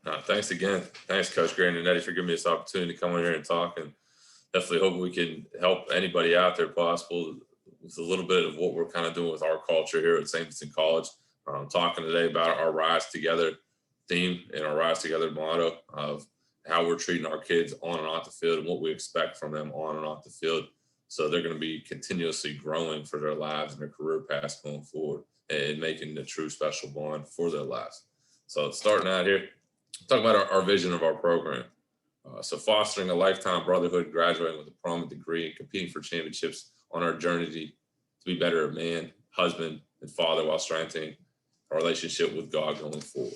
Thanks again. Thanks, Coach Grant and Eddie, for giving me this opportunity to come in here and talk. And definitely hope we can help anybody out there possible with a little bit of what we're kind of doing with our culture here at St. Vincent College. Talking today about our Rise Together theme and our Rise Together motto of how we're treating our kids on and off the field and what we expect from them on and off the field. So they're going to be continuously growing for their lives and their career paths going forward and making a true special bond for their lives. So starting out here, talk about our vision of our program. So fostering a lifetime brotherhood, graduating with a prominent degree, and competing for championships on our journey to be better man, husband, and father while strengthening our relationship with God going forward.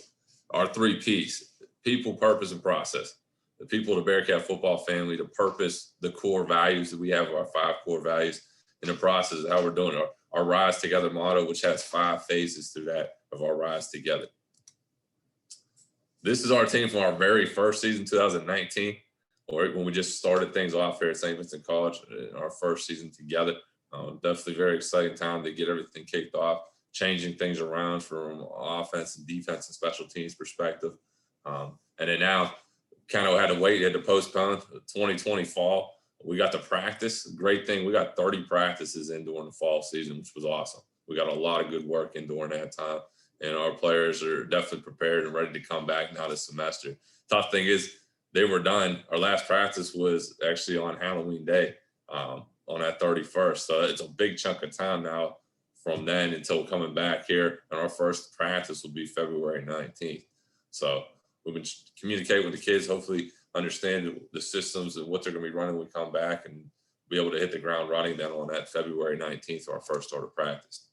Our 3 P's: people, purpose, and process. The people of the Bearcat football family, the purpose, the core values that we have, our 5 core values, and the process of how we're doing our Rise Together motto, which has 5 phases through that of our Rise Together. This is our team from our very first season, 2019, or when we just started things off here at St. Vincent College in our first season together. Definitely very exciting time to get everything kicked off, changing things around from offense and defense and special teams perspective. And then now kind of had to postpone 2020 fall. We got to practice. Great thing, we got 30 practices in during the fall season, which was awesome. We got a lot of good work in during that time. And our players are definitely prepared and ready to come back now this semester. Tough thing is they were done. Our last practice was actually on Halloween Day on that 31st. So it's a big chunk of time now from then until coming back here. And our first practice will be February 19th. So we've been communicating with the kids, hopefully understand the systems and what they're going to be running when we come back and be able to hit the ground running then on that February 19th, our first start of practice.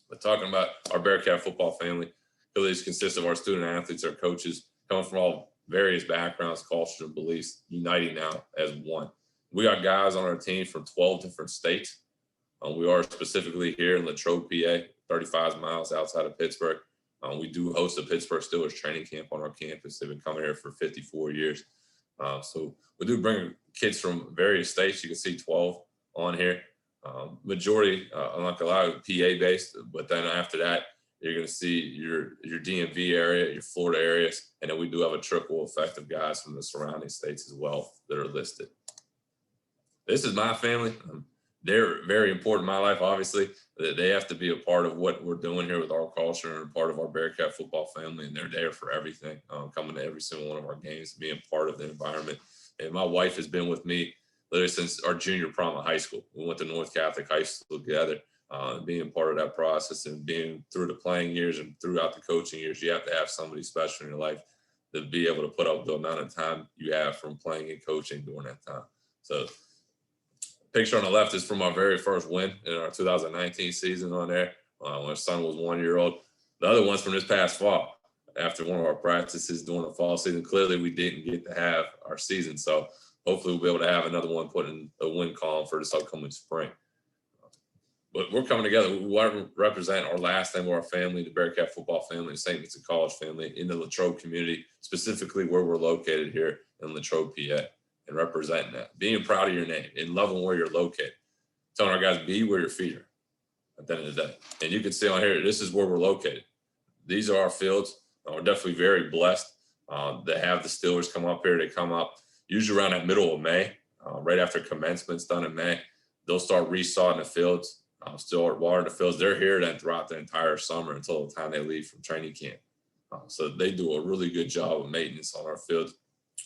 But talking about our Bearcat football family, it consists of our student athletes, our coaches, coming from all various backgrounds, cultures, and beliefs, uniting now as one. We got guys on our team from 12 different states. We are specifically here in Latrobe, PA, 35 miles outside of Pittsburgh. We do host a Pittsburgh Steelers training camp on our campus. They've been coming here for 54 years. So we do bring kids from various states. You can see 12 on here. Majority, I'm not gonna lie, PA based, but then after that, you're gonna see your DMV area, your Florida areas, and then we do have a triple effect of guys from the surrounding states as well that are listed. This is my family. They're very important in my life, obviously. They have to be a part of what we're doing here with our culture and a part of our Bearcat football family, and they're there for everything, coming to every single one of our games, being part of the environment. And my wife has been with me literally since our junior prom of high school. We went to North Catholic High School together, being part of that process and being through the playing years and throughout the coaching years. You have to have somebody special in your life to be able to put up the amount of time you have from playing and coaching during that time. So picture on the left is from our very first win in our 2019 season on there, when our son was 1 year old. The other one's from this past fall, after one of our practices during the fall season. Clearly, we didn't get to have our season, so hopefully we'll be able to have another one put in a win column for this upcoming spring. But we're coming together. We want to represent our last name of our family, the Bearcat football family, the St. Vincent College family in the Latrobe community, specifically where we're located here in Latrobe, PA. And representing that, being proud of your name and loving where you're located, telling our guys, be where your feet are at the end of the day. And you can see on here, this is where we're located. These are our fields. We're definitely very blessed to have the Steelers come up here. They come up usually around that middle of May, right after commencement's done in May. They'll start resodding the fields, still watering the fields. They're here then throughout the entire summer until the time they leave from training camp. So they do a really good job of maintenance on our fields.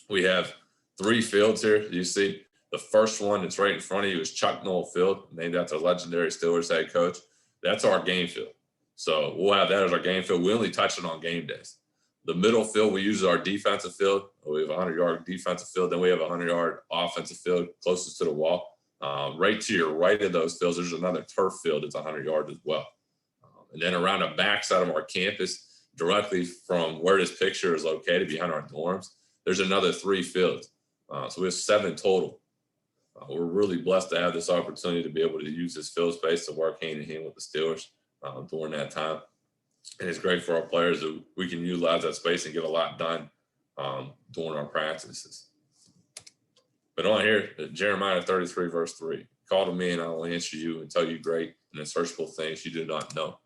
We have 3 fields here. You see the first one that's right in front of you is Chuck Noll Field, named after legendary Steelers head coach. That's our game field. So we'll have that as our game field. We only touch it on game days. The middle field we use as our defensive field. We have a 100-yard defensive field. Then we have a 100-yard offensive field closest to the wall. Right to your right of those fields, there's another turf field that's 100 yards as well. And then around the backside of our campus, directly from where this picture is located behind our dorms, there's another 3 fields. So we have 7 total. We're really blessed to have this opportunity to be able to use this field space to work hand in hand with the Steelers during that time. And it's great for our players that we can utilize that space and get a lot done during our practices. But on here, Jeremiah 33, verse 3, call to me and I will answer you and tell you great and unsearchable things you do not know.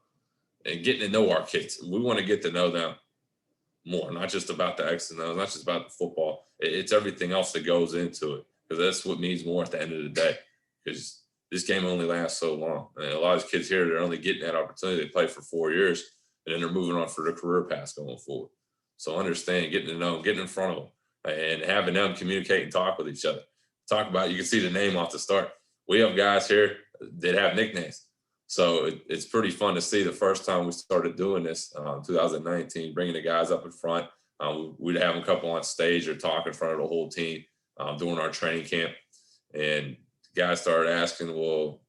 And getting to know our kids. We want to get to know them. more, not just about the X and O's, not just about the football. It's everything else that goes into it, because that's what means more at the end of the day. Because this game only lasts so long. And a lot of kids here, they're only getting that opportunity. They play for 4 years, and then they're moving on for their career paths going forward. So understand, getting to know them, getting in front of them, and having them communicate and talk with each other. Talk about, you can see the name off the start. We have guys here that have nicknames. So it's pretty fun to see. The first time we started doing this, 2019, bringing the guys up in front, we'd have a couple on stage or talk in front of the whole team during our training camp. And guys started asking, well,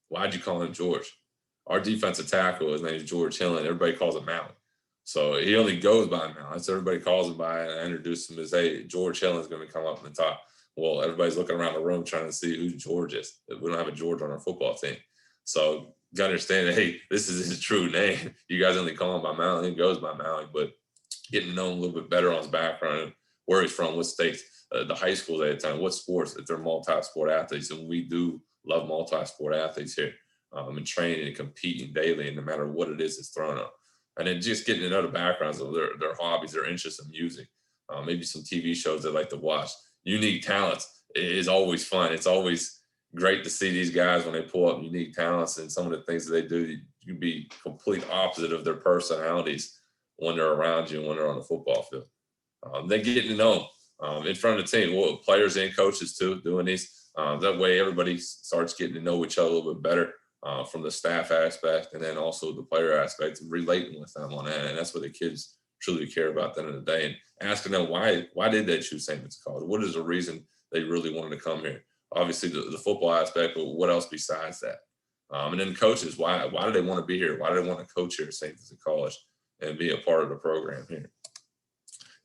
why'd you call him George? Our defensive tackle, his name is George Hillen. Everybody calls him Mountain. So he only goes by Mountain. That's what everybody calls him by. And I introduced him as, hey, George Hillen's going to come up in the top. Well, everybody's looking around the room trying to see who George is. We don't have a George on our football team. So you got to understand that, hey, this is his true name. You guys only call him by Mountain. He goes by Mountain. But getting to know him a little bit better on his background, where he's from, what states, the high schools at the time, what sports, if they're multi-sport athletes. And we do love multi-sport athletes here, and training and competing daily, and no matter what it is that's thrown up. And then just getting to know the backgrounds of their hobbies, their interests in music, maybe some TV shows they like to watch. Unique talents is always fun. It's always great to see these guys when they pull up unique talents, and some of the things that they do, you can be complete opposite of their personalities when they're around you and when they're on the football field. Then getting to know them in front of the team, well, players and coaches too, doing these. That way everybody starts getting to know each other a little bit better from the staff aspect, and then also the player aspect, and relating with them on that. And that's what the kids truly care about at the end of the day, and asking them why did they choose St. Vincent College? What is the reason they really wanted to come here? Obviously the football aspect, but what else besides that? And then coaches, why do they want to be here? Why do they want to coach here at St. Vincent College and be a part of the program here?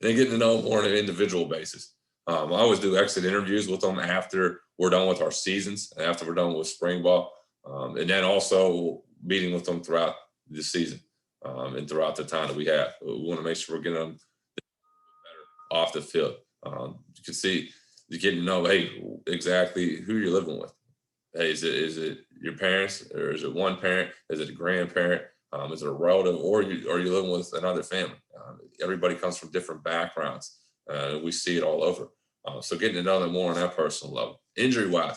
And then getting to know them more on an individual basis. I always do exit interviews with them after we're done with our seasons, and after we're done with spring ball, and then also meeting with them throughout the season and throughout the time that we have. We want to make sure we're getting them better off the field. You can see, you get to know, hey, exactly who you're living with. Hey, is it your parents, or is it one parent? Is it a grandparent? Is it a relative, or are you living with another family? Everybody comes from different backgrounds. We see it all over. So getting to know them more on that personal level. Injury-wise,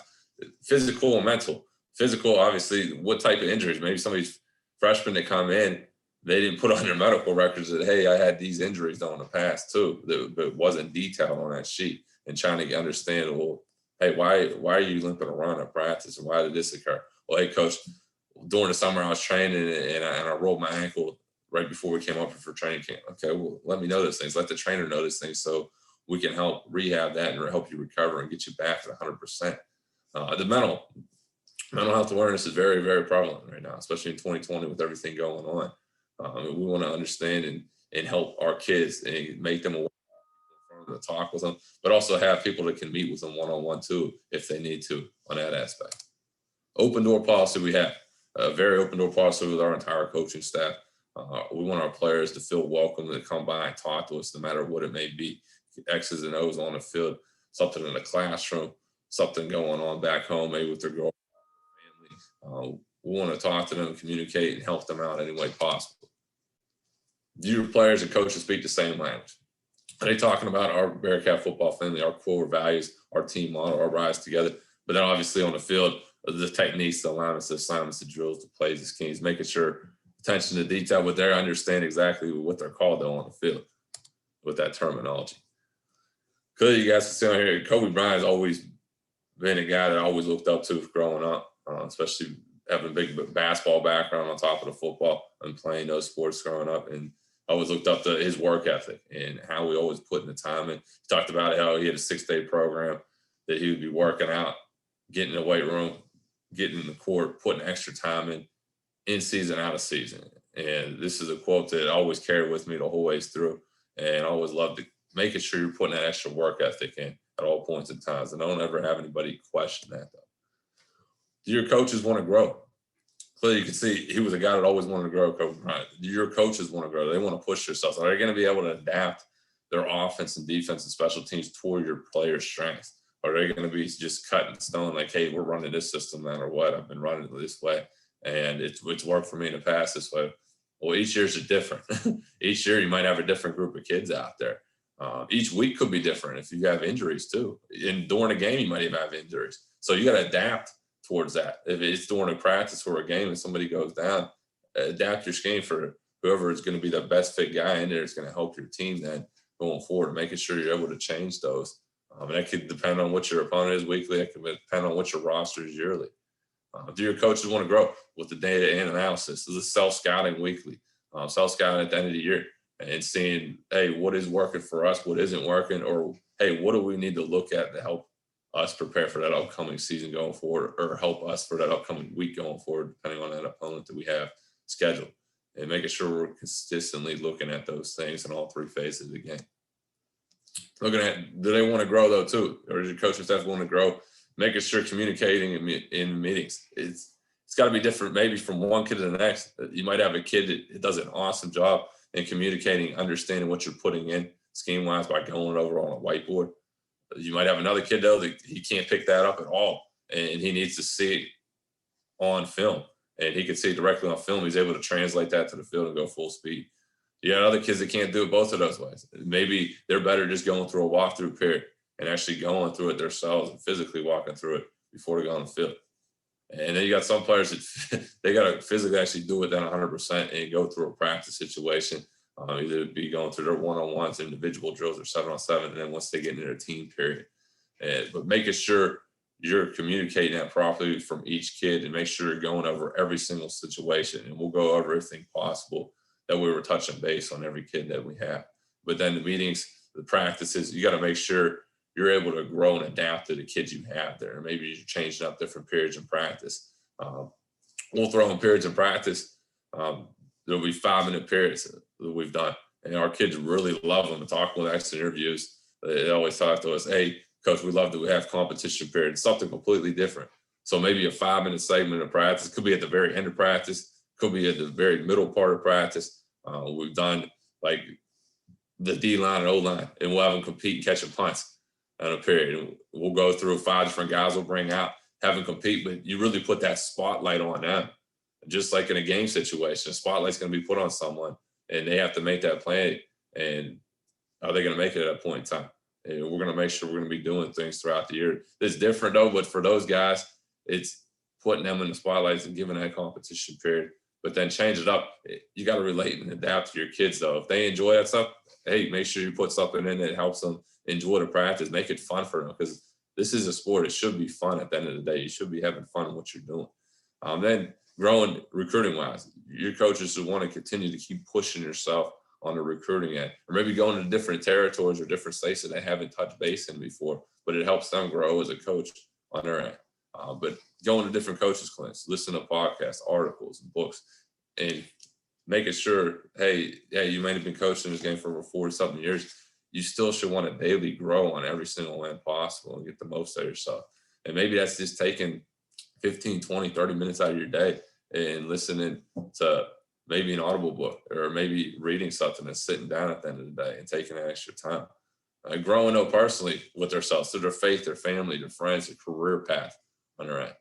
physical and mental. Physical, obviously, what type of injuries? Maybe some of these freshmen that come in, they didn't put on their medical records that, hey, I had these injuries down in the past too, that wasn't detailed on that sheet. And trying to understand, well, hey, why are you limping around at practice, and why did this occur? Well, hey, coach, during the summer I was training and I rolled my ankle right before we came up for training camp. Okay, well, let me know those things. Let the trainer know those things so we can help rehab that and help you recover and get you back at 100%. The mental health awareness is very, very prevalent right now, especially in 2020 with everything going on. We want to understand and help our kids and make them aware to talk with them, but also have people that can meet with them one-on-one too, if they need to, on that aspect. Open door policy, we have a very open door policy with our entire coaching staff. We want our players to feel welcome to come by and talk to us, no matter what it may be. X's and O's on the field, something in the classroom, something going on back home, maybe with their girlfriend or family. We want to talk to them, communicate, and help them out any way possible. Your players and coaches speak the same language. Are they talking about our Bearcat football family, our core values, our team model, our rise together? But then obviously on the field, the techniques, the alignments, the assignments, the drills, the plays, the schemes, making sure attention to detail, but they understand exactly what they're called on the field with that terminology. Clearly, you guys can see on here, Kobe Bryant has always been a guy that I always looked up to growing up, especially having a big basketball background on top of the football and playing those sports growing up. And I always looked up to his work ethic and how we always put in the time. And he talked about how he had a 6-day program that he would be working out, getting in the weight room, getting in the court, putting extra time in season, out of season. And this is a quote that I always carried with me the whole ways through. And I always loved it, making sure you're putting that extra work ethic in at all points in times. And I don't ever have anybody question that, though. Do your coaches want to grow? Clearly, you can see he was a guy that always wanted to grow. Kobe Bryant. Do your coaches want to grow? They want to push themselves. Are they going to be able to adapt their offense and defense and special teams toward your players' strengths? Or are they going to be just cut in stone like, hey, we're running this system no matter what. I've been running it this way, and it's worked for me in the past this way. Well, each year's a different. Each year you might have a different group of kids out there. Each week could be different if you have injuries too. And during a game, you might even have injuries. So you got to adapt towards that. If it's during a practice or a game and somebody goes down, adapt your scheme for whoever is going to be the best fit guy in there is going to help your team then going forward, making sure you're able to change those. And that could depend on what your opponent is weekly. It could depend on what your roster is yearly. Do your coaches want to grow with the data and analysis? This is self-scouting weekly, self-scouting at the end of the year and seeing, hey, what is working for us, what isn't working, or, hey, what do we need to look at to help us prepare for that upcoming season going forward, or help us for that upcoming week going forward, depending on that opponent that we have scheduled, and making sure we're consistently looking at those things in all three phases of the game. Looking at, do they want to grow though too, or does your coaching staff want to grow? Making sure communicating in meetings, it's got to be different maybe from one kid to the next. You might have a kid that does an awesome job in communicating, understanding what you're putting in scheme wise by going over on a whiteboard. You might have another kid though that he can't pick that up at all, and he needs to see it on film, and he can see it directly on film. He's able to translate that to the field and go full speed. You got other kids that can't do it both of those ways. Maybe they're better just going through a walkthrough period and actually going through it themselves and physically walking through it before they go on the field. And then you got some players that they got to physically actually do it then 100% and go through a practice situation, either be going through their one-on-ones, individual drills, or 7-on-7, and then once they get into their team period. But making sure you're communicating that properly from each kid and make sure you're going over every single situation. And we'll go over everything possible that we were touching base on every kid that we have. But then the meetings, the practices, you got to make sure you're able to grow and adapt to the kids you have there. Maybe you're changing up different periods in practice. We'll throw in periods in practice. There'll be 5-minute periods that we've done. And our kids really love them and talk with us in interviews. They always talk to us, hey, coach, we love that we have competition periods, something completely different. So maybe a 5-minute segment of practice could be at the very end of practice, could be at the very middle part of practice. We've done like the D line and O line, and we'll have them compete and catch punts in a period. We'll go through 5 different guys we'll bring out, have them compete, but you really put that spotlight on them. Just like in a game situation, a spotlight's going to be put on someone, and they have to make that play. And are they going to make it at that point in time? And we're going to make sure we're going to be doing things throughout the year. It's different though, but for those guys, it's putting them in the spotlights and giving that competition period. But then change it up. You got to relate and adapt to your kids though. If they enjoy that stuff, hey, make sure you put something in that helps them enjoy the practice. Make it fun for them, because this is a sport. It should be fun at the end of the day. You should be having fun in what you're doing. Then growing recruiting wise, your coaches should want to continue to keep pushing yourself on the recruiting end, or maybe going to different territories or different states that they haven't touched base in before, but it helps them grow as a coach on their end. But going to different coaches' clinics, listen to podcasts, articles, and books, and making sure, hey, you might have been coaching this game for over 40-something years. You still should want to daily grow on every single end possible and get the most out of yourself. And maybe that's just taking 15, 20, 30 minutes out of your day and listening to maybe an audible book, or maybe reading something and sitting down at the end of the day and taking that extra time. Growing up personally with themselves, through their faith, their family, their friends, their career path on their end.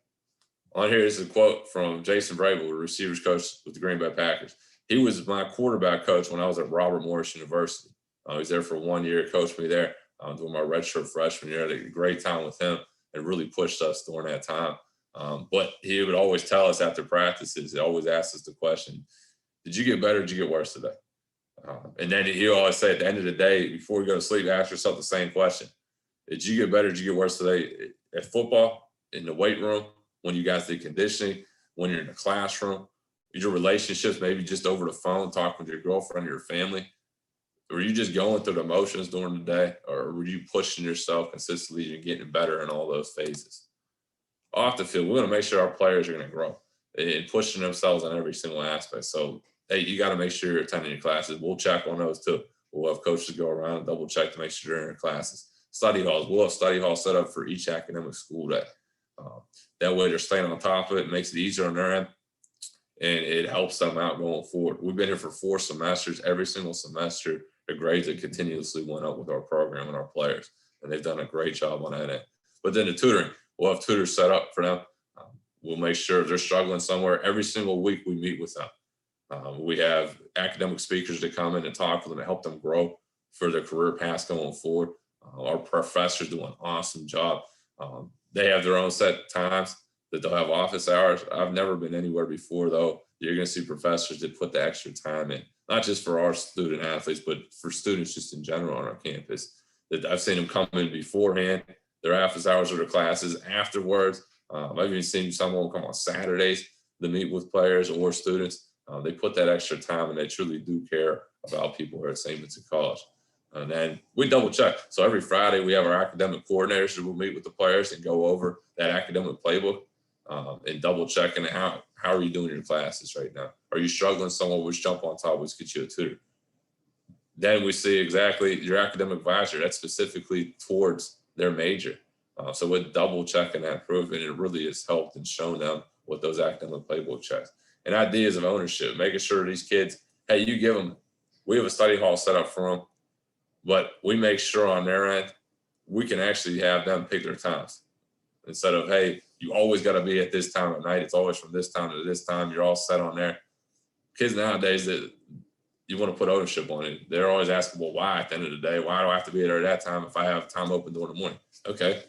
On here is a quote from Jason Vrabel, the receivers coach with the Green Bay Packers. He was my quarterback coach when I was at Robert Morris University. He was there for 1 year, coached me there during my redshirt freshman year. I had a great time with him and really pushed us during that time. But he would always tell us after practices, he always asked us the question, did you get better or did you get worse today? And then he always say at the end of the day, before you go to sleep, ask yourself the same question. Did you get better or did you get worse today at football, in the weight room, when you guys did conditioning, when you're in the classroom, your relationships, maybe just over the phone, talking with your girlfriend or your family? Were you just going through the motions during the day, or were you pushing yourself consistently and getting better in all those phases? Off the field, we're going to make sure our players are going to grow and pushing themselves on every single aspect. So, hey, you got to make sure you're attending your classes. We'll check on those too. We'll have coaches go around and double check to make sure they're in their classes. Study halls, we'll have study halls set up for each academic school day. That way they're staying on top of it. It makes it easier on their end, and it helps them out going forward. We've been here for 4 semesters. Every single semester, the grades have continuously went up with our program and our players, and they've done a great job on that end. But then the tutoring, we'll have tutors set up for them. We'll make sure if they're struggling somewhere, every single week we meet with them. We have academic speakers that come in and talk with them to help them grow for their career paths going forward. Our professors do an awesome job. They have their own set times that they'll have office hours. I've never been anywhere before, though. You're going to see professors that put the extra time in, not just for our student athletes, but for students just in general on our campus. That I've seen them come in beforehand, their office hours or their classes afterwards. I've even seen someone come on Saturdays to meet with players or students. They put that extra time and they truly do care about people here at St. Vincent College. And then we double check. So every Friday we have our academic coordinators who will meet with the players and go over that academic playbook and double checking how are you doing your classes right now? Are you struggling somewhere? Which jump on top, which get you a tutor. Then we see exactly your academic advisor. That's specifically towards their major. So we're double checking that proof, and it really has helped and shown them what those academic playbook checks. And ideas of ownership, making sure these kids, hey, you give them, we have a study hall set up for them, but we make sure on their end, we can actually have them pick their times. Instead of, hey, you always got to be at this time of night. It's always from this time to this time. You're all set on there. Kids nowadays, that you want to put ownership on it. They're always asking, well, why at the end of the day? Why do I have to be there at that time if I have time open during the morning? Okay,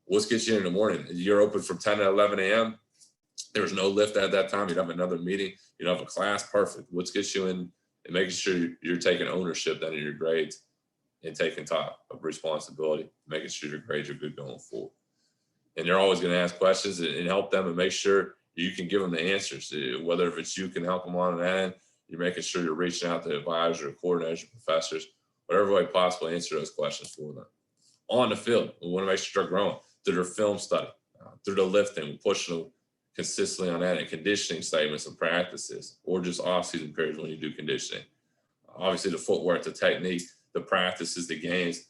what's get you in the morning? You're open from 10 to 11 a.m. There's no lift at that time. You'd have another meeting. You'd have a class. Perfect. What's gets you in and making sure you're taking ownership then of your grades and taking top of responsibility, making sure your grades are good going forward. And they're always going to ask questions and help them and make sure you can give them the answers. Whether if it's you can help them on that end, you're making sure you're reaching out to advisors, or coordinators, or professors, whatever way possible, answer those questions for them. On the field, we want to make sure they're growing through their film study, through the lifting, we're pushing them consistently on that, and conditioning statements and practices, or just off-season periods when you do conditioning. Obviously, the footwork, the technique, the practices, the games,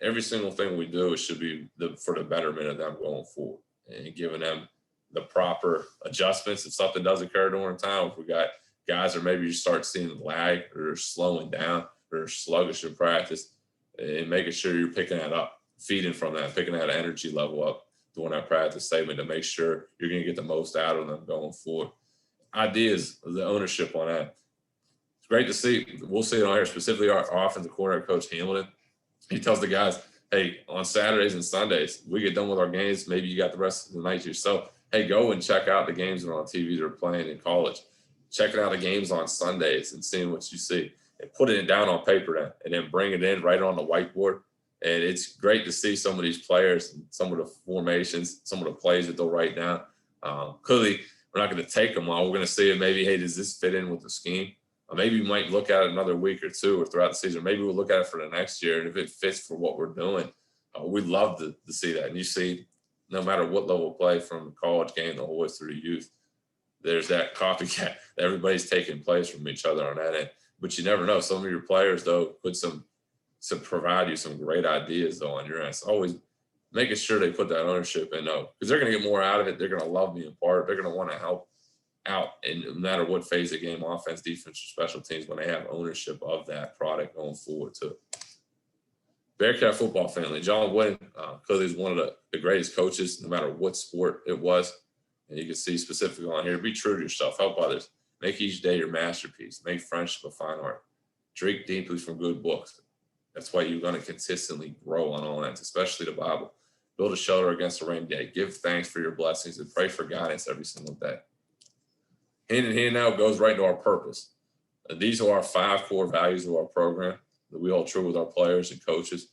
every single thing we do, it should be for the betterment of them going forward and giving them the proper adjustments. If something does occur during time, if we got guys or maybe you start seeing lag or slowing down or sluggish in practice, and making sure you're picking that up, feeding from that, picking that energy level up during that practice statement to make sure you're going to get the most out of them going forward. Ideas, the ownership on that. It's great to see. We'll see it on here, specifically our offensive coordinator, Coach Hamilton. He tells the guys, hey, on Saturdays and Sundays, we get done with our games. Maybe you got the rest of the night to yourself. Hey, go and check out the games that are on TV that are playing in college. Checking out the games on Sundays and seeing what you see and putting it down on paper then, and then bring it in right on the whiteboard. And it's great to see some of these players and some of the formations, some of the plays that they'll write down. Clearly, we're not going to take them all. We're going to see it maybe, hey, does this fit in with the scheme? Maybe we might look at it another week or two or throughout the season. Maybe we'll look at it for the next year. And if it fits for what we're doing, we'd love to see that. And you see, no matter what level of play, from the college game the whole way through the youth, there's that copycat. Everybody's taking plays from each other on that end. But you never know. Some of your players, though, provide you some great ideas, though, on your end. So always making sure they put that ownership in, though, because they're going to get more out of it. They're going to love being part. They're going to want to help out in no matter what phase of the game, offense, defense, or special teams, when they have ownership of that product going forward too. Bearcat football family, John Wooden clearly is one of the greatest coaches, no matter what sport it was. And you can see specifically on here, be true to yourself, help others, make each day your masterpiece, make friendship a fine art, drink deeply from good books. That's why you're going to consistently grow on all ends, especially the Bible. Build a shelter against a rainy day, give thanks for your blessings, and pray for guidance every single day. Hand in hand now goes right to our purpose. These are our 5 core values of our program that we hold true with our players and coaches.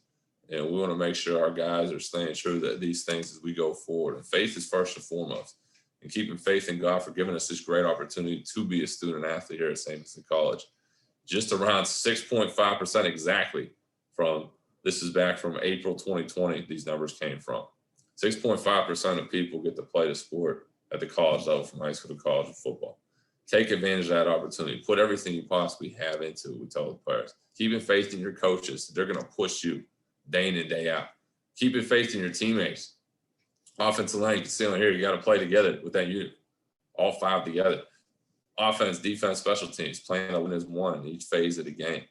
And we want to make sure our guys are staying true to these things as we go forward. And faith is first and foremost. And keeping faith in God for giving us this great opportunity to be a student athlete here at St. Vincent College. Just around 6.5% exactly this is back from April 2020, these numbers came from. 6.5% of people get to play the sport at the college level, from high school to college of football. Take advantage of that opportunity. Put everything you possibly have into it, we tell the players. Keeping faith in your coaches. They're going to push you day in and day out. Keeping faith in your teammates. Offensive line, you can see on here, you got to play together with that unit. All 5 together. Offense, defense, special teams, playing a win as one in each phase of the game.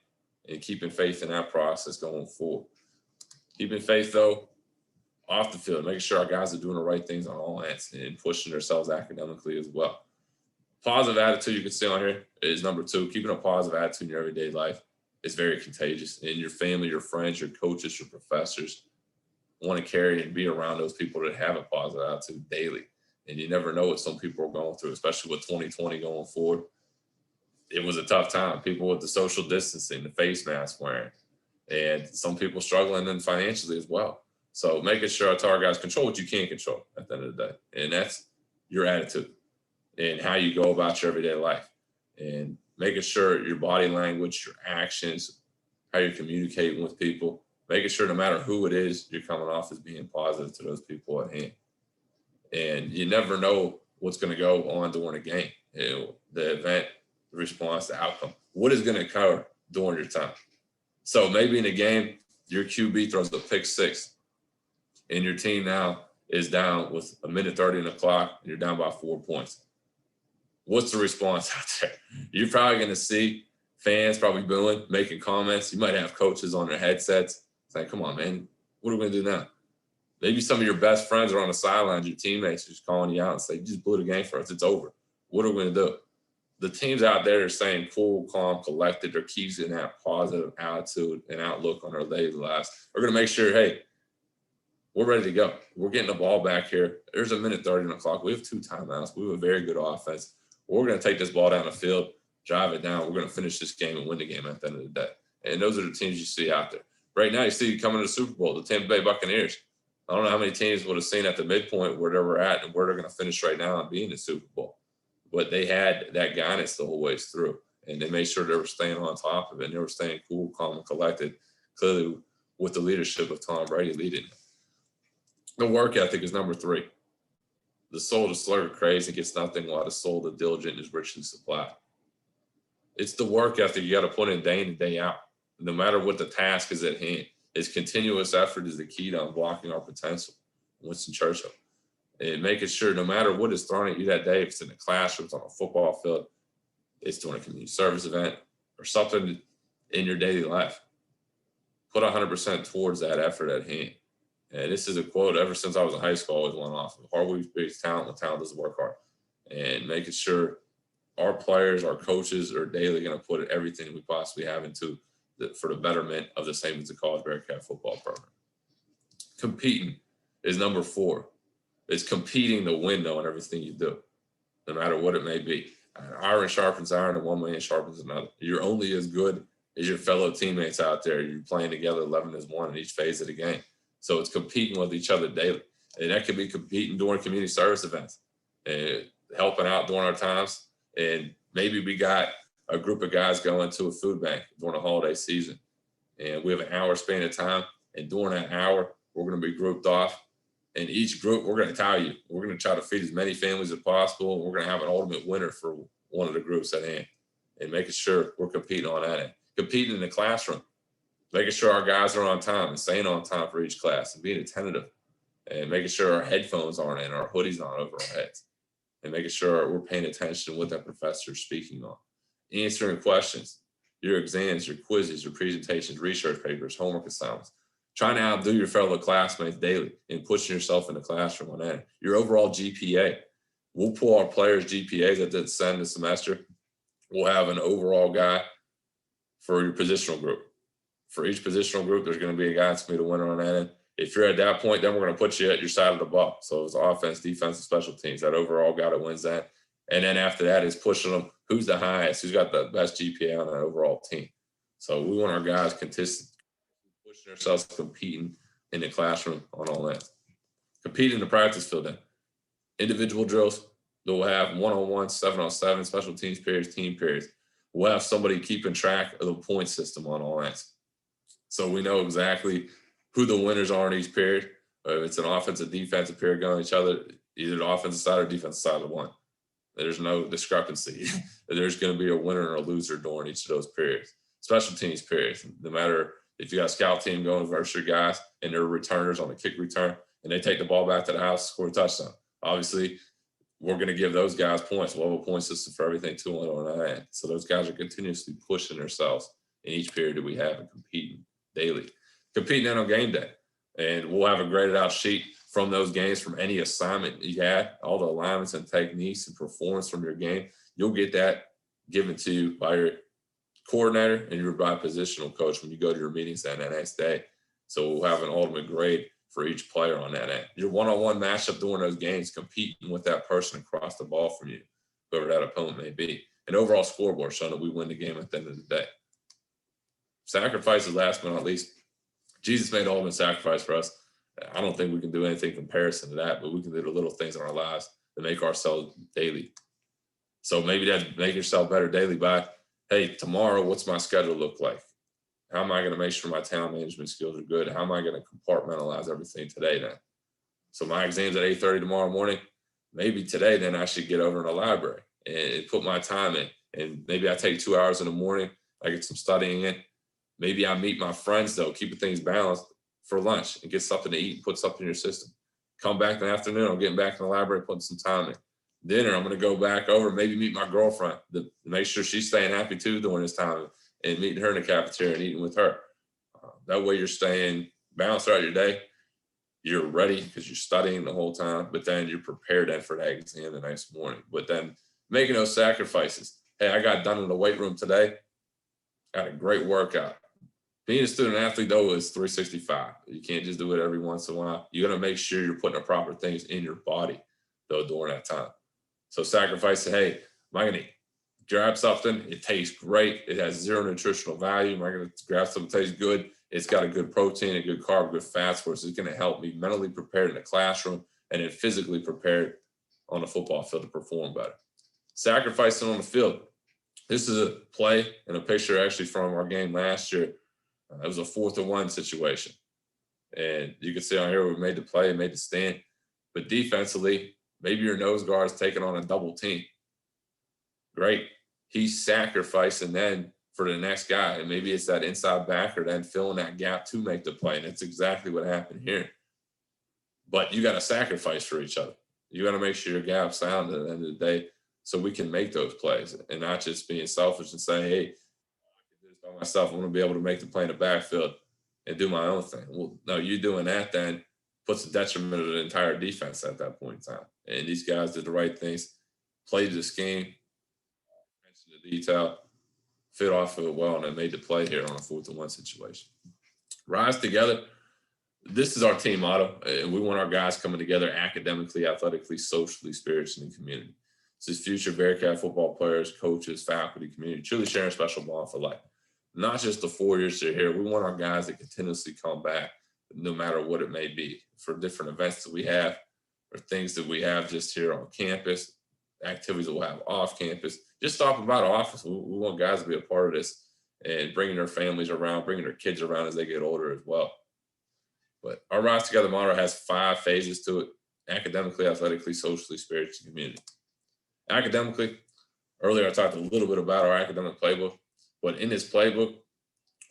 And keeping faith in that process going forward. Keeping faith, though, off the field, making sure our guys are doing the right things on all ends and pushing themselves academically as well. Positive attitude you can see on here is number 2. Keeping a positive attitude in your everyday life is very contagious. In your family, your friends, your coaches, your professors want to carry and be around those people that have a positive attitude daily. And you never know what some people are going through, especially with 2020 going forward. It was a tough time. People with the social distancing, the face mask wearing, and some people struggling and financially as well. So making sure I tell our guys, control what you can control at the end of the day. And that's your attitude and how you go about your everyday life. And making sure your body language, your actions, how you're communicating with people, making sure no matter who it is, you're coming off as being positive to those people at hand. And you never know what's going to go on during a game. The event, the response, the outcome. What is going to occur during your time? So maybe in a game, your QB throws a pick 6, and your team now is down with 1:30 on the clock, and you're down by 4 points. What's the response out there? You're probably going to see fans probably booing, making comments. You might have coaches on their headsets saying, come on, man, what are we going to do now? Maybe some of your best friends are on the sidelines, your teammates are just calling you out and say, you just blew the game for us. It's over. What are we going to do? The teams out there are saying cool, calm, collected. They're keeping that positive attitude and outlook on their daily lives. We're going to make sure, hey, we're ready to go. We're getting the ball back here. There's 1:30 on the clock. We have 2 timeouts. We have a very good offense. We're going to take this ball down the field, drive it down. We're going to finish this game and win the game at the end of the day. And those are the teams you see out there. Right now, you see coming to the Super Bowl, the Tampa Bay Buccaneers. I don't know how many teams would have seen at the midpoint where they were at and where they're going to finish right now and be in the Super Bowl. But they had that guidance the whole way through, and they made sure they were staying on top of it, and they were staying cool, calm, and collected, clearly with the leadership of Tom Brady leading them. The work ethic is number 3. The soul to slur crazy gets nothing, while the soul the diligent is richly supplied. It's the work ethic you got to put in and day out, no matter what the task is at hand. It's continuous effort is the key to unblocking our potential. Winston Churchill. And making sure no matter what is thrown at you that day, if it's in the classroom, it's on a football field, it's doing a community service event, or something in your daily life, put 100% towards that effort at hand. And this is a quote ever since I was in high school, I always went off. Hard work beats talent, when talent doesn't work hard. And making sure our players, our coaches are daily going to put everything we possibly have into for the betterment of the St. Vincent College Bearcat football program. Competing is number 4. It's competing to win, though, in everything you do, no matter what it may be. Iron sharpens iron, and one man sharpens another. You're only as good as your fellow teammates out there. You're playing together 11 as one in each phase of the game. So it's competing with each other daily. And that could be competing during community service events and helping out during our times. And maybe we got a group of guys going to a food bank during the holiday season. And we have an hour span of time. And during that hour, we're going to be grouped off. And each group, we're going to tell you, we're going to try to feed as many families as possible. We're going to have an ultimate winner for one of the groups at hand, and making sure we're competing on that end. Competing in the classroom, making sure our guys are on time and staying on time for each class and being attentive, and making sure our headphones aren't in, our hoodies not over our heads, and making sure we're paying attention to what that professor is speaking on. Answering questions, your exams, your quizzes, your presentations, research papers, homework assignments. Trying to outdo your fellow classmates daily and pushing yourself in the classroom on that. Your overall GPA. We'll pull our players' GPAs at the end of the semester. We'll have an overall guy for your positional group. For each positional group, there's going to be a guy that's going to be the winner on that end. If you're at that point, then we're going to put you at your side of the ball. So it's offense, defense, and special teams. That overall guy that wins that. And then after that is pushing them. Who's the highest? Who's got the best GPA on that overall team? So we want our guys pushing ourselves, competing in the classroom on all that. Competing in the practice field then. Individual drills, we'll have one-on-one, 7-on-7, special teams periods, team periods. We'll have somebody keeping track of the point system on all that. So we know exactly who the winners are in each period. If it's an offensive, defensive period going each other, either the offensive side or defensive side of one. There's no discrepancy. There's going to be a winner and a loser during each of those periods. Special teams periods, no matter if you got a scout team going versus your guys and they're returners on the kick return and they take the ball back to the house, score a touchdown. Obviously, we're going to give those guys points. We'll have a point system for everything too on that end. So those guys are continuously pushing themselves in each period that we have and competing daily. Competing then on game day. And we'll have a graded out sheet from those games, from any assignment you had, all the alignments and techniques and performance from your game. you'll get that given to you by your coordinator and your by positional coach when you go to your meetings that next day. So we'll have an ultimate grade for each player on that end. Your one-on-one matchup during those games, competing with that person across the ball from you, whoever that opponent may be. An overall scoreboard showing that we win the game at the end of the day. Sacrifices, last but not least. Jesus made ultimate sacrifice for us. I don't think we can do anything in comparison to that, but we can do the little things in our lives to make ourselves daily. So maybe that's make yourself better daily by, hey, tomorrow, what's my schedule look like? How am I going to make sure my time management skills are good? How am I going to compartmentalize everything today then? So my exam's at 8:30 tomorrow morning. Maybe today then I should get over in the library and put my time in. And maybe I take 2 hours in the morning. I get some studying in. Maybe I meet my friends, though, keeping things balanced for lunch and get something to eat and put something in your system. Come back in the afternoon. I'm getting back in the library, putting some time in. Dinner, I'm going to go back over, maybe meet my girlfriend to make sure she's staying happy too during this time and meeting her in the cafeteria and eating with her. That way you're staying balanced throughout your day. You're ready because you're studying the whole time, but then you're prepared then for that exam the next morning. But then making those sacrifices. Hey, I got done in the weight room today. Got a great workout. Being a student athlete, though, is 365. You can't just do it every once in a while. You got to make sure you're putting the proper things in your body, though, during that time. So sacrifice, hey, am I going to grab something? It tastes great. It has zero nutritional value. Am I going to grab something that tastes good? It's got a good protein, a good carb, good fats for us. It's going to help me mentally prepared in the classroom and then physically prepared on the football field to perform better. Sacrificing on the field. This is a play and a picture actually from our game last year. It was a 4th-and-1 situation. And you can see on here we made the play, made the stand. But defensively, maybe your nose guard is taking on a double team. Great. He's sacrificing then for the next guy. And maybe it's that inside backer then filling that gap to make the play. And that's exactly what happened here. But you got to sacrifice for each other. You got to make sure your gap's sound at the end of the day so we can make those plays and not just being selfish and saying, hey, by myself, I'm going to be able to make the play in the backfield and do my own thing. Well, no, you doing that then puts a detriment to the entire defense at that point in time. And these guys did the right things, played the scheme, attention to detail, fit off of it well, and they made the play here on a 4th-and-1 situation. Rise together. This is our team motto, and we want our guys coming together academically, athletically, socially, spiritually, and community. This is future Bearcat football players, coaches, faculty, community, truly sharing a special bond for life. Not just the 4 years they're here. We want our guys to continuously come back, no matter what it may be, for different events that we have or things that we have just here on campus, activities that we'll have off campus. Just talking about our office. We want guys to be a part of this and bringing their families around, bringing their kids around as they get older as well. But our Rise Together motto has 5 phases to it: academically, athletically, socially, spiritually, community. Academically, earlier I talked a little bit about our academic playbook. But in this playbook,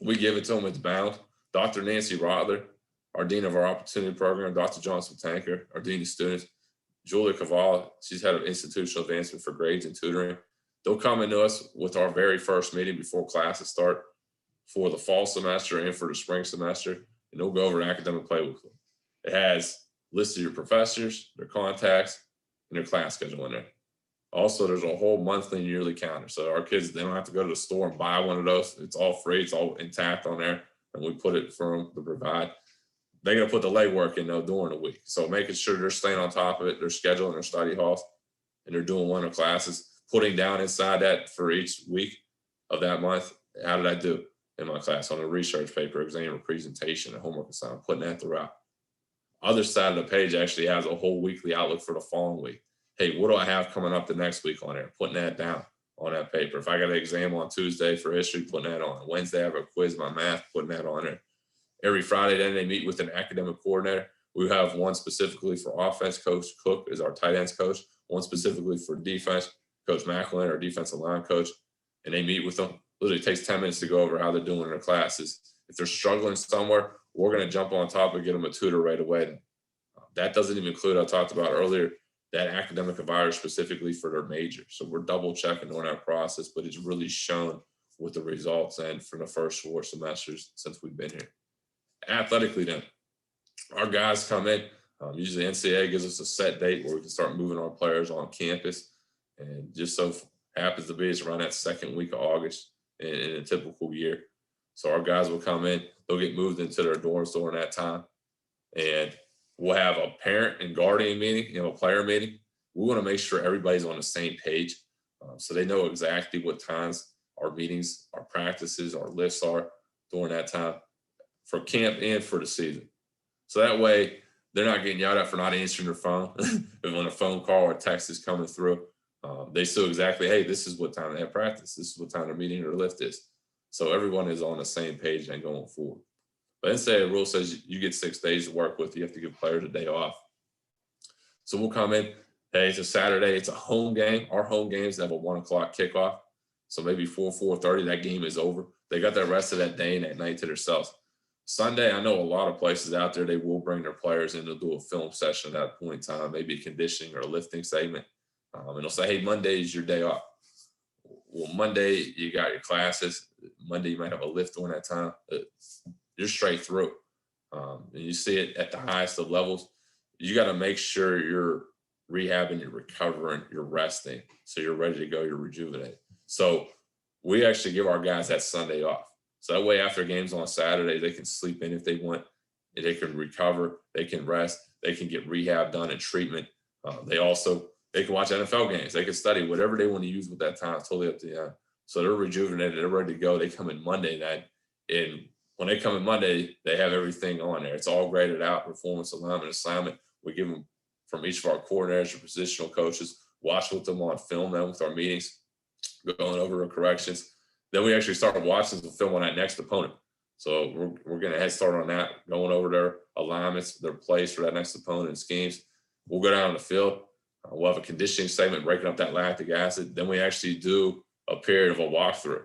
we give it to them. It's bound. Dr. Nancy Rotler, our Dean of our Opportunity Program, Dr. John Smetanka, our Dean of Students, Julia Cavallo, she's head of Institutional Advancement for Grades and Tutoring. They'll come into us with our very first meeting before classes start for the fall semester and for the spring semester, and they'll go over an academic playbook. It has listed your professors, their contacts, and their class schedule in there. Also, there's a whole monthly and yearly calendar. So our kids, they don't have to go to the store and buy one of those. It's all free. It's all intact on there. And we put it for them to provide. They're going to put the legwork in, though, during the week. So making sure they're staying on top of it, they're scheduling their study halls, and they're doing one of the classes, putting down inside that for each week of that month. How did I do in my class on a research paper, exam, or presentation, a homework assignment, putting that throughout. Other side of the page actually has a whole weekly outlook for the following week. Hey, what do I have coming up the next week on there? Putting that down on that paper. If I got an exam on Tuesday for history, putting that on. Wednesday, I have a quiz, my math, putting that on there. Every Friday, then they meet with an academic coordinator. We have one specifically for offense. Coach Cook is our tight ends coach. One specifically for defense. Coach Macklin, our defensive line coach. And they meet with them. Literally takes 10 minutes to go over how they're doing in their classes. If they're struggling somewhere, we're going to jump on top and get them a tutor right away. That doesn't even include, I talked about earlier, that academic advisor specifically for their major. So we're double checking during that process, but it's really shown with the results and for the first 4 semesters since we've been here. Athletically then, our guys come in. Usually NCAA gives us a set date where we can start moving our players on campus. And just so happens to be it's around that second week of August in a typical year. So our guys will come in, they'll get moved into their dorms during that time. And we'll have a parent and guardian meeting, a player meeting. We want to make sure everybody's on the same page, so they know exactly what times our meetings, our practices, our lifts are during that time for camp and for the season. So that way they're not getting yelled at for not answering their phone. If when a phone call or a text is coming through, they still exactly, hey, this is what time they have practice. This is what time their meeting or lift is. So everyone is on the same page and going forward. But NCAA rule says you get 6 days to work with. You have to give players a day off. So we'll come in. Hey, it's a Saturday. It's a home game. Our home games have a 1 o'clock kickoff. So maybe 4:30, that game is over. They got the rest of that day and that night to themselves. Sunday, I know a lot of places out there, they will bring their players in to do a film session at that point in time, maybe a conditioning or a lifting segment. And they'll say, hey, Monday is your day off. Well, Monday, you got your classes. Monday, you might have a lift during that time. You're straight through. And you see it at the highest of levels. You got to make sure you're rehabbing, you're recovering, you're resting. So you're ready to go, you're rejuvenated. So we actually give our guys that Sunday off. So that way after games on Saturday, they can sleep in if they want. They can recover, they can rest, they can get rehab done and treatment. They can watch NFL games. They can study whatever they want to use with that time. It's totally up to them. So they're rejuvenated. They're ready to go. They come in Monday night. And when they come in Monday, they have everything on there. It's all graded out, performance, alignment, assignment. We give them from each of our coordinators or positional coaches, watch with them on film then with our meetings, going over the corrections. Then we actually start watching the film on that next opponent. So we're getting a head start on that, going over their alignments, their plays for that next opponent and schemes. We'll go down on the field. We'll have a conditioning segment breaking up that lactic acid. Then we actually do a period of a walkthrough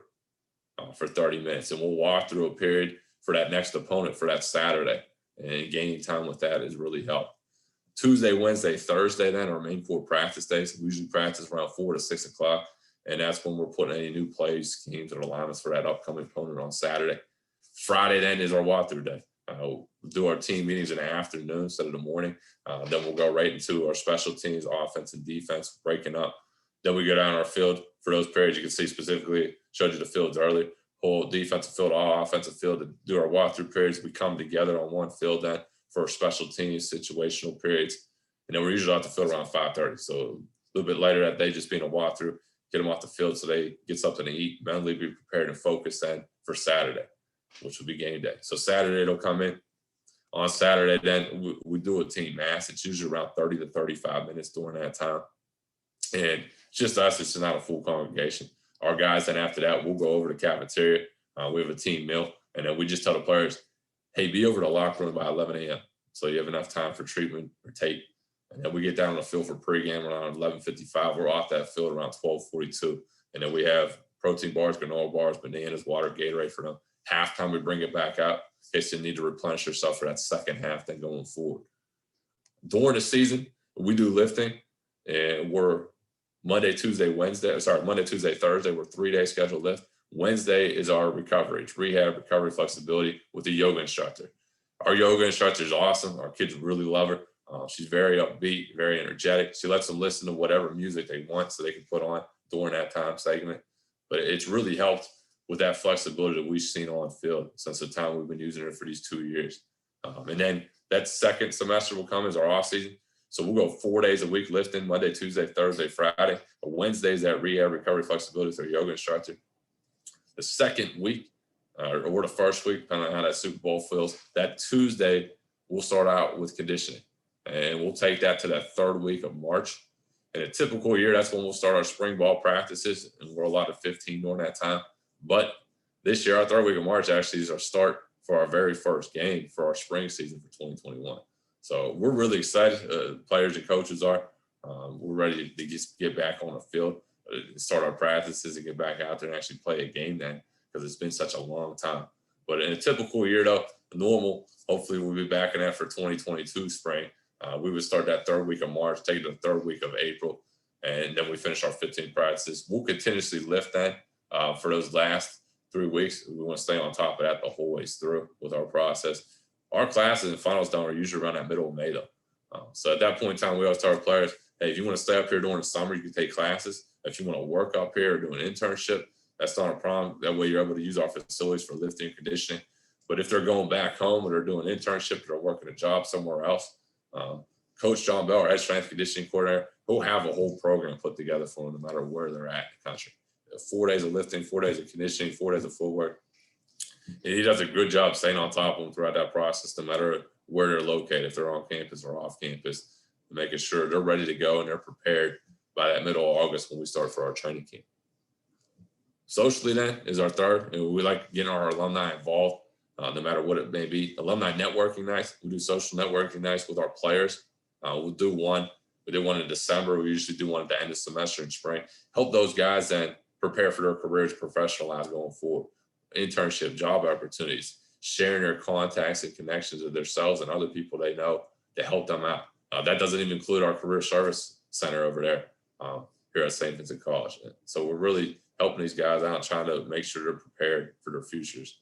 for 30 minutes. And we'll walk through a period for that next opponent for that Saturday. And gaining time with that has really helped. Tuesday, Wednesday, Thursday, then our main core practice days. We usually practice around 4 to 6 o'clock. And that's when we're putting any new plays, schemes, and alignments for that upcoming opponent on Saturday. Friday then is our walkthrough day. We'll do our team meetings in the afternoon instead of the morning. Then we'll go right into our special teams, offense and defense, breaking up. Then we go down our field for those periods. You can see specifically, showed you the fields earlier, whole defensive field, all offensive field to do our walkthrough periods. We come together on one field then for our special teams, situational periods. And then we're usually off the field around 5:30. So a little bit later that day, just being a walkthrough, get them off the field so they get something to eat, mentally be prepared and focused then for Saturday, which will be game day. So Saturday they'll come in. On Saturday, then we do a team mass. It's usually around 30 to 35 minutes during that time. And just us, it's not a full congregation. Our guys, then after that, we'll go over to the cafeteria. We have a team meal. And then we just tell the players, hey, be over to the locker room by 11 a.m. So you have enough time for treatment or tape. And then we get down on the field for pregame around 11:55. We're off that field around 12:42. And then we have protein bars, granola bars, bananas, water, Gatorade for them. Halftime, we bring it back out in case they need to replenish themselves for that second half, then going forward. During the season, we do lifting, and we're Monday, Tuesday, Thursday. We're 3-day scheduled lift. Wednesday is our recovery. It's rehab, recovery, flexibility with the yoga instructor. Our yoga instructor is awesome. Our kids really love her. She's very upbeat, very energetic. She lets them listen to whatever music they want so they can put on during that time segment. But it's really helped with that flexibility that we've seen on field since the time we've been using it for these 2 years. And then that second semester will come as our off season. So we'll go 4 days a week lifting, Monday, Tuesday, Thursday, Friday. Wednesdays that rehab, recovery, flexibility with our yoga instructor. The second week, or the first week, depending on how that Super Bowl feels, that Tuesday we'll start out with conditioning. And we'll take that to that third week of March. In a typical year, that's when we'll start our spring ball practices, and we're allowed to 15 during that time. But this year, our third week of March actually is our start for our very first game for our spring season for 2021. So we're really excited. Players and coaches are. We're ready to just get back on the field, start our practices, and get back out there and actually play a game then, because it's been such a long time. But in a typical year, though, normal, hopefully we'll be back in that for 2022 spring. We would start that third week of March, take it to the third week of April, and then we finish our 15 practices. We'll continuously lift that for those last 3 weeks. We want to stay on top of that the whole way through with our process. Our classes and finals down are usually around that middle of May, though. So at that point in time, we always tell our players, hey, if you want to stay up here during the summer, you can take classes. If you want to work up here or do an internship, that's not a problem. That way you're able to use our facilities for lifting and conditioning. But if they're going back home or they're doing an internship or they're working a job somewhere else, Coach John Bell, our head strength and conditioning coordinator, he'll have a whole program put together for them no matter where they're at in the country. 4 days of lifting, 4 days of conditioning, 4 days of footwork. And he does a good job staying on top of them throughout that process, no matter where they're located, if they're on campus or off campus, making sure they're ready to go and they're prepared by that middle of August when we start for our training camp. Socially then is our third, and we like getting our alumni involved, no matter what it may be. Alumni networking nights, we do social networking nights with our players. We'll do one. We did one in December. We usually do one at the end of semester in spring. Help those guys then prepare for their careers, professionalize going forward. Internship, job opportunities, sharing their contacts and connections of themselves and other people they know to help them out. That doesn't even include our career service center over there here at St. Vincent College. So we're really helping these guys out and trying to make sure they're prepared for their futures.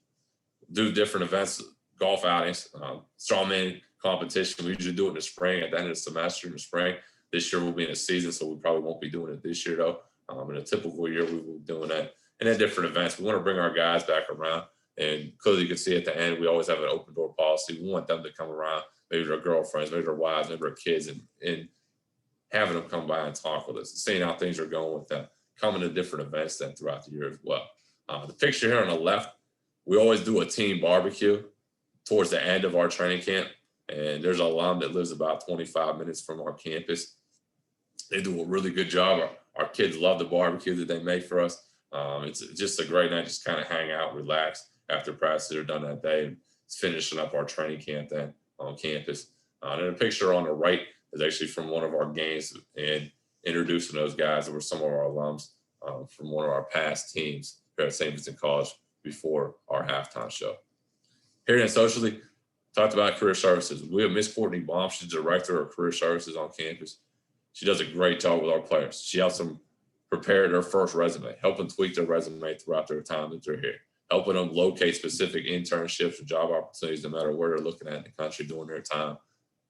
Do different events, golf outings, strongman competition. We usually do it in the spring at the end of the semester in the spring. This year we'll be in a season, so we probably won't be doing it this year though. In a typical year, we will be doing that. And then different events. We want to bring our guys back around. And clearly you can see at the end, we always have an open door policy. We want them to come around, maybe their girlfriends, maybe their wives, maybe their kids, and having them come by and talk with us and seeing how things are going with them, coming to different events then throughout the year as well. The picture here on the left, we always do a team barbecue towards the end of our training camp. And there's an alum that lives about 25 minutes from our campus. They do a really good job. Our kids love the barbecue that they make for us. It's just a great night, just kind of hang out, relax after practices are done that day. It's finishing up our training camp then on campus. And a picture on the right is actually from one of our games and introducing those guys that were some of our alums from one of our past teams here at St. Vincent College before our halftime show. Here in socially, talked about career services. We have Miss Courtney Baum. She's the director of career services on campus. She does a great job with our players. She helps them prepare their first resume, helping tweak their resume throughout their time that they're here, helping them locate specific internships or job opportunities no matter where they're looking at in the country during their time,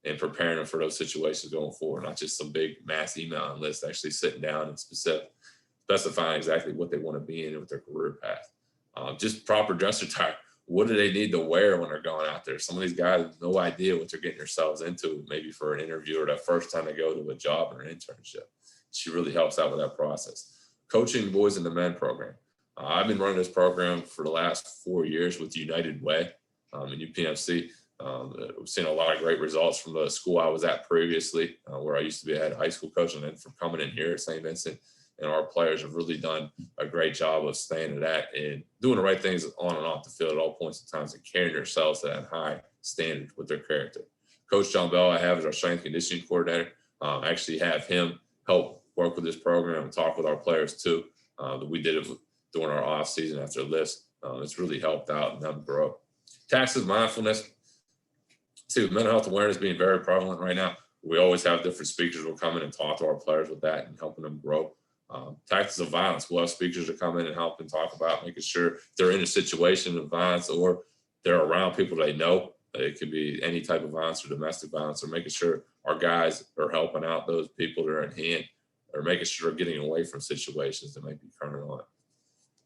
and preparing them for those situations going forward, not just some big mass emailing list, actually sitting down and specifying exactly what they want to be in with their career path. Just proper dress attire. What do they need to wear when they're going out there? Some of these guys have no idea what they're getting themselves into, maybe for an interview or that first time they go to a job or an internship. She really helps out with that process. Coaching the boys and the men program. I've been running this program for the last 4 years with United Way in UPMC. We've seen a lot of great results from the school I was at previously, where I used to be a head high school coach, and then from coming in here at St. Vincent. And our players have really done a great job of staying to that and doing the right things on and off the field at all points in time and carrying themselves to that high standard with their character. Coach John Bell, I have as our strength conditioning coordinator. I actually have him help work with this program and talk with our players too. That we did it during our off season after lifts. It's really helped out and them grow. Taxes, mindfulness. See, with mental health awareness being very prevalent right now, we always have different speakers who will come in and talk to our players with that and helping them grow. Tactics of violence. We'll have speakers to come in and help and talk about making sure they're in a situation of violence or they're around people they know. It could be any type of violence or domestic violence, or making sure our guys are helping out those people that are at hand, or making sure they're getting away from situations that might be current on.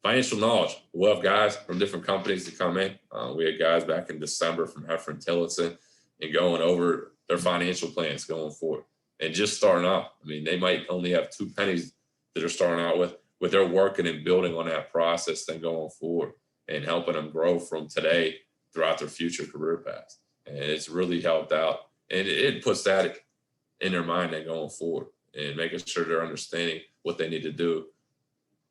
Financial knowledge. We'll have guys from different companies to come in. We had guys back in December from Heifer and Tillotson and going over their financial plans going forward and just starting off. I mean, they might only have 2 pennies that they're starting out with, but they're working and building on that process then going forward and helping them grow from today throughout their future career paths. And it's really helped out. And it puts that in their mind then going forward and making sure they're understanding what they need to do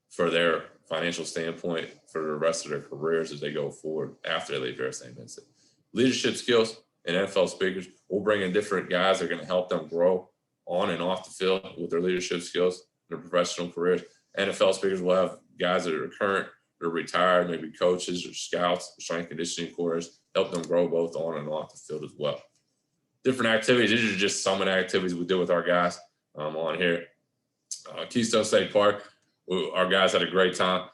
for their financial standpoint for the rest of their careers as they go forward after they leave here at St. Vincent. Leadership skills and NFL speakers. We'll bring in different guys that are going to help them grow on and off the field with their leadership skills, their professional careers. NFL speakers will have guys that are current, that are retired, maybe coaches or scouts, or strength conditioning coordinators, help them grow both on and off the field as well. Different activities. These are just some of the activities we do with our guys on here. Keystone State Park. Our guys had a great time.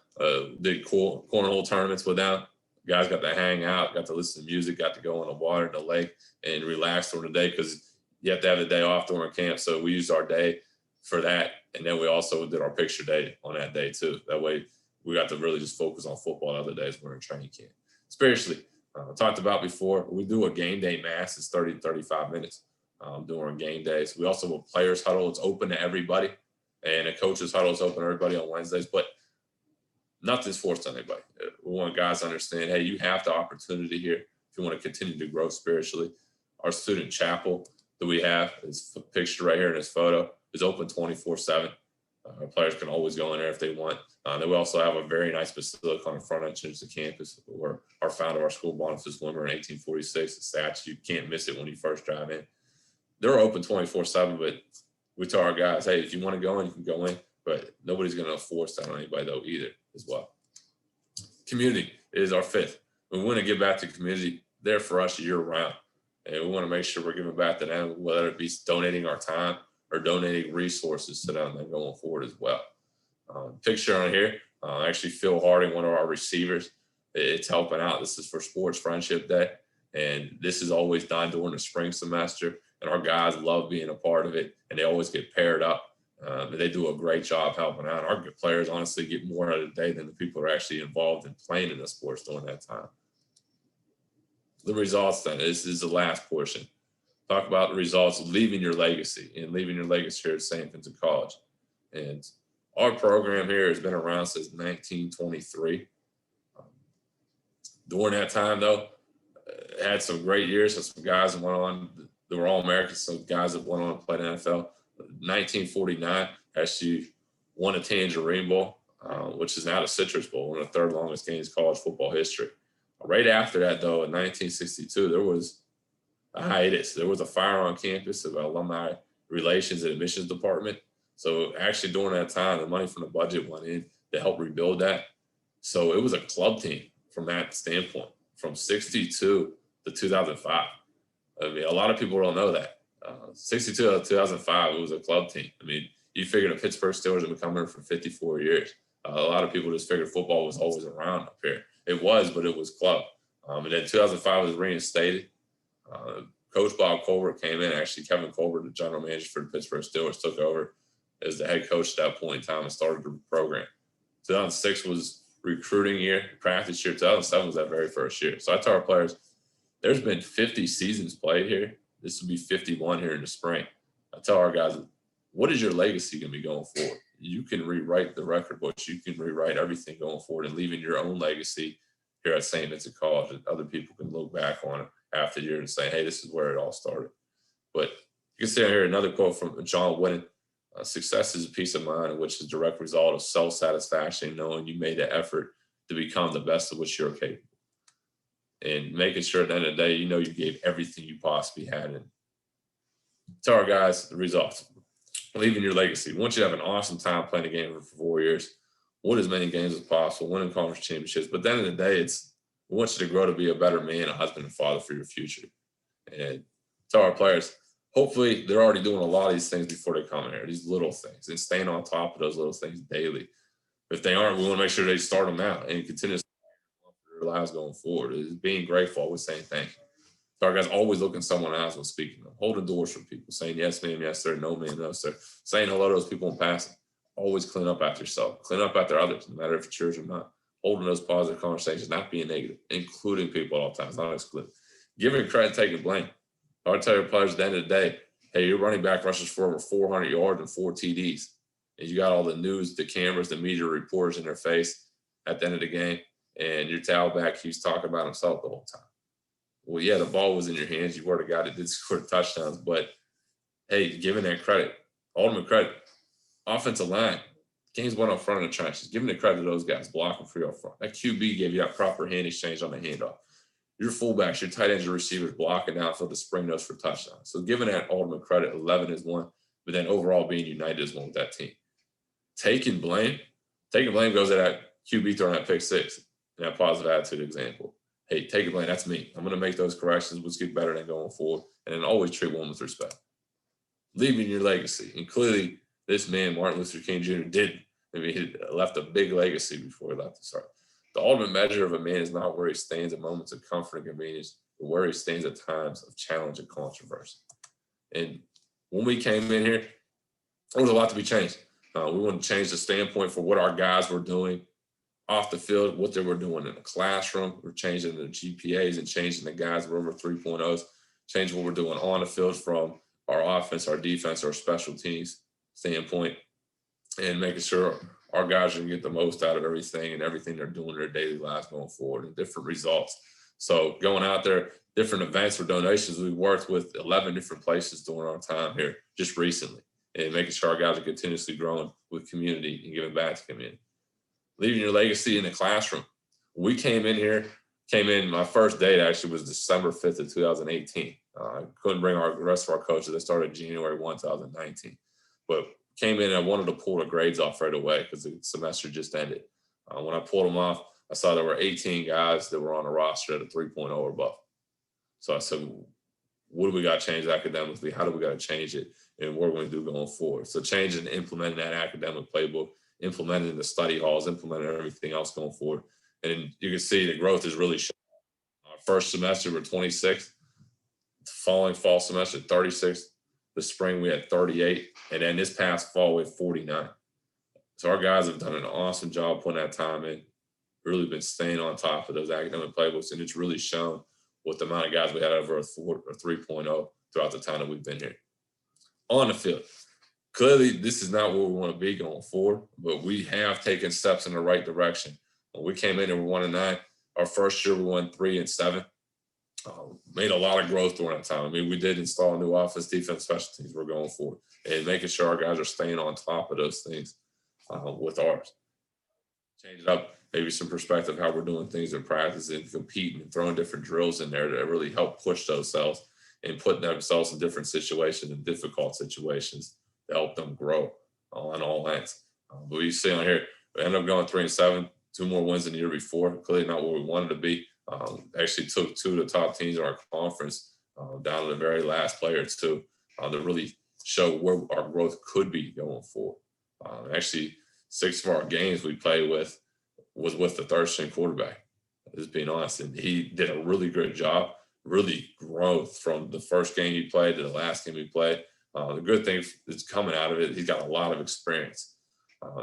Did cool cornhole tournaments with them. Guys got to hang out, got to listen to music, got to go on the water, the lake, and relax during the day because you have to have the day off during camp. So we used our day for that. And then we also did our picture day on that day too. That way we got to really just focus on football other days when we're in training camp. Spiritually, talked about before, we do a game day mass. It's 30 to 35 minutes during game days. We also have a players huddle. It's open to everybody. And a coaches huddle is open to everybody on Wednesdays. But nothing's forced on anybody. We want guys to understand, hey, you have the opportunity here if you want to continue to grow spiritually. Our student chapel that we have is pictured right here in this photo is open 24/7. Our players can always go in there if they want. Then we also have a very nice basilica on the front entrance of campus where our founder of our school, Boniface Wimmer, in 1846, the statue, you can't miss it when you first drive in. They're open 24/7, but we tell our guys, hey, if you want to go in, you can go in, but nobody's going to force that on anybody though either as well. Community is our fifth. We want to give back to the community there for us year round. And we want to make sure we're giving back to them, whether it be donating our time or donating resources to them and going forward as well. Picture on here, actually Phil Harding, one of our receivers, it's helping out. This is for Sports Friendship Day. And this is always done during the spring semester. And our guys love being a part of it. And they always get paired up. They do a great job helping out. Our good players honestly get more out of the day than the people who are actually involved in playing in the sports during that time. The results then, this is the last portion. Talk about the results of leaving your legacy and leaving your legacy here at St. Vincent College. And our program here has been around since 1923. During that time, though, had some great years. So some guys that went on, they were all Americans. Some guys that went on and played NFL. 1949, actually won a Tangerine Bowl, which is now the Citrus Bowl, one of the third longest games in college football history. Right after that, though, in 1962, there was a hiatus. There was a fire on campus of alumni relations and admissions department. So actually during that time, the money from the budget went in to help rebuild that. So it was a club team from that standpoint, from 62 to 2005. I mean, a lot of people don't know that. 62 to 2005, it was a club team. I mean, you figure the Pittsburgh Steelers have been coming here for 54 years. A lot of people just figured football was always around up here. It was, but it was club. And then 2005 was reinstated. Coach Bob Colbert came in. Actually, Kevin Colbert, the general manager for the Pittsburgh Steelers, took over as the head coach at that point in time and started the program. 2006 was recruiting year, practice year. 2007 was that very first year. So I tell our players, there's been 50 seasons played here. This will be 51 here in the spring. I tell our guys, what is your legacy going to be going forward? You can rewrite the record books. You can rewrite everything going forward and leaving your own legacy here at St. Vincent College that other people can look back on it after the year and say, hey, this is where it all started. But you can see here another quote from John Wooden. Success is a peace of mind, which is a direct result of self-satisfaction, knowing you made the effort to become the best of which you're capable. And making sure at the end of the day, you know you gave everything you possibly had. And tell our guys the results. Leaving your legacy. We want you to have an awesome time playing the game for 4 years. Win as many games as possible, winning conference championships. But at the end of the day, we want you to grow to be a better man, a husband, and father for your future. And tell our players, hopefully they're already doing a lot of these things before they come in here, these little things, and staying on top of those little things daily. If they aren't, we want to make sure they start them out and continue to their lives going forward. It's being grateful, always saying thank you. So our guys always looking someone else when speaking to them, holding doors for people, saying yes, ma'am, yes, sir, no, ma'am, no, sir, saying hello to those people in passing. Always clean up after yourself, clean up after others, no matter if it's yours or not. Holding those positive conversations, not being negative, including people at all times, not excluding. Giving credit, taking blame. I tell your players at the end of the day, hey, your running back rushes for over 400 yards and 4 TDs. And you got all the news, the cameras, the media reporters in their face at the end of the game. And your tailback keeps talking about himself the whole time. Well, yeah, the ball was in your hands. You were the guy that did score the touchdowns. But, hey, giving that credit, ultimate credit, offensive line, games went up front of the trenches. Giving the credit to those guys, blocking for you up front. That QB gave you that proper hand exchange on the handoff. Your fullbacks, your tight ends, your receivers blocking downfield to spring those for touchdowns. So giving that ultimate credit, 11 is one, but then overall being united is one with that team. Taking blame goes to that QB throwing that pick six and that positive attitude example. Hey, taking blame, that's me. I'm going to make those corrections. Let's get better than going forward. And then always treat one with respect. Leaving your legacy. And clearly, this man, Martin Luther King Jr., didn't. I mean, he left a big legacy before he left the start. The ultimate measure of a man is not where he stands at moments of comfort and convenience, but where he stands at times of challenge and controversy. And when we came in here, There's a lot to be changed. We want to change the standpoint for what our guys were doing off the field, what they were doing in the classroom. We're changing the GPAs and changing the guys where we're 3.0s, change what we're doing on the field from our offense, our defense, our special teams standpoint, and making sure our guys are going to get the most out of everything and everything they're doing in their daily lives going forward and different results. So going out there, different events or donations, we worked with 11 different places during our time here just recently, and making sure our guys are continuously growing with community and giving back to community. Leaving your legacy in the classroom. We came in, my first date actually was December 5th of 2018. I couldn't bring the rest of our coaches. They started January 1, 2019. But came in and I wanted to pull the grades off right away because the semester just ended. When I pulled them off, I saw there were 18 guys that were on the roster at a 3.0 or above. So I said, what do we got to change academically? How do we got to change it? And what are we going to do going forward? So changing and implementing that academic playbook, implementing the study halls, implementing everything else going forward. And you can see the growth is really showing. Our first semester, we're 26. The following fall semester, 36. The spring, we had 38. And then this past fall, we had 49. So our guys have done an awesome job putting that time in, really been staying on top of those academic playbooks. And it's really shown with the amount of guys we had over a 3.0 throughout the time that we've been here. On the field, clearly this is not where we want to be going forward, but we have taken steps in the right direction. When we came in and we were 1-9, our first year we won 3-7. Made a lot of growth during that time. I mean, we did install a new offense, defense, special teams. We're going forward and making sure our guys are staying on top of those things with ours. Change it up, maybe some perspective how we're doing things in practice and competing and throwing different drills in there to really help push themselves and put themselves in different situations and difficult situations to help them grow on all ends. But you see on here, we ended up going 3-7, 2 more wins than the year before. Clearly not where we wanted to be. Actually took 2 of the top teams in our conference down to the very last player too to really show where our growth could be going forward. Actually, 6 of our games we played with was with the third string quarterback, just being honest. And he did a really good job, really growth from the first game he played to the last game he played. The good thing that's coming out of it, he's got a lot of experience.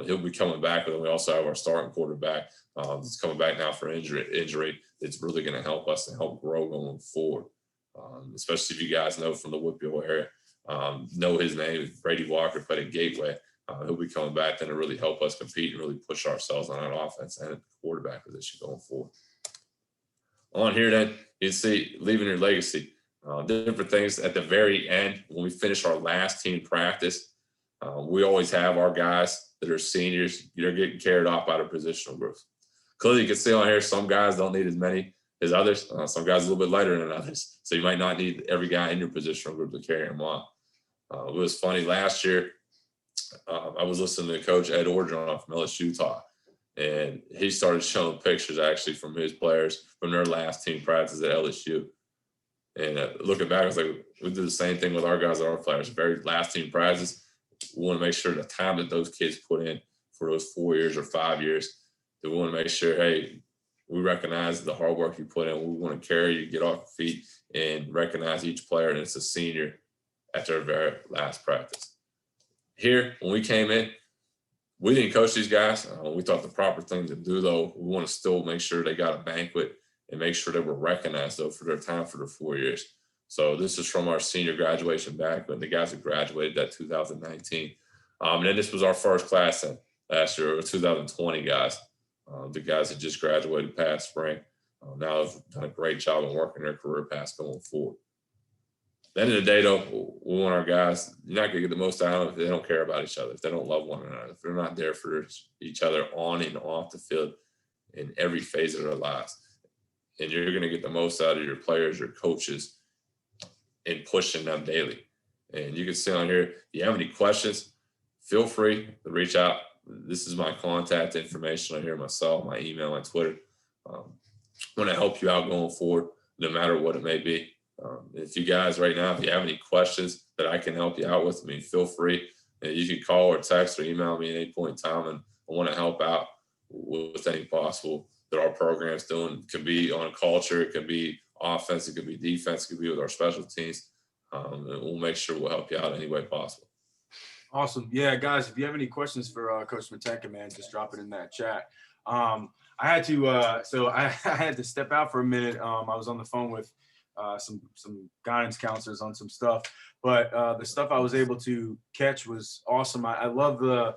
He'll be coming back, but then we also have our starting quarterback that's coming back now for injury. It's really going to help us and help grow going forward, especially if you guys know from the Whitfield area, know his name, Brady Walker, played at Gateway. He'll be coming back then to really help us compete and really push ourselves on that offense and at the quarterback position going forward. On here then, you see leaving your legacy. Different things at the very end when we finish our last team practice. We always have our guys that are seniors, they're getting carried off by the positional groups. Clearly, you can see on here, some guys don't need as many as others. Some guys a little bit lighter than others. So you might not need every guy in your positional group to carry them off. It was funny. Last year, I was listening to Coach Ed Orgeron from LSU talk, and he started showing pictures actually from his players from their last team practice at LSU. And looking back, I was like, we do the same thing with our guys and our players. Very last team practice. We want to make sure the time that those kids put in for those 4 years or 5 years, that we want to make sure, hey, we recognize the hard work you put in. We want to carry you, get off your feet, and recognize each player, and it's a senior at their very last practice. Here, when we came in, we didn't coach these guys. We thought the proper thing to do, though, we want to still make sure they got a banquet and make sure they were recognized, though, for their time for their 4 years. So this is from our senior graduation back, but the guys that graduated that 2019. And then this was our first class then last year, 2020 guys. The guys that just graduated past spring. Now have done a great job in working their career paths going forward. At the end of the day, though, we want our guys, you're not going to get the most out of them if they don't care about each other, if they don't love one another, if they're not there for each other on and off the field in every phase of their lives. And you're going to get the most out of your players, your coaches, and pushing them daily. And you can see on here, if you have any questions, feel free to reach out. This is my contact information on here, myself, my email, my Twitter. I want to help you out going forward, no matter what it may be. If you guys right now, if you have any questions that I can help you out with, I mean, feel free. You can call or text or email me at any point in time, and I want to help out with any possible that our program's doing. It could be on culture, it could be offense, it could be defense, it could be with our special teams. And we'll make sure we'll help you out any way possible. Awesome. Yeah, guys, if you have any questions for Coach Smetanka, man, just drop it in that chat. I had to I had to step out for a minute. I was on the phone with some guidance counselors on some stuff, but the stuff I was able to catch was awesome. I love the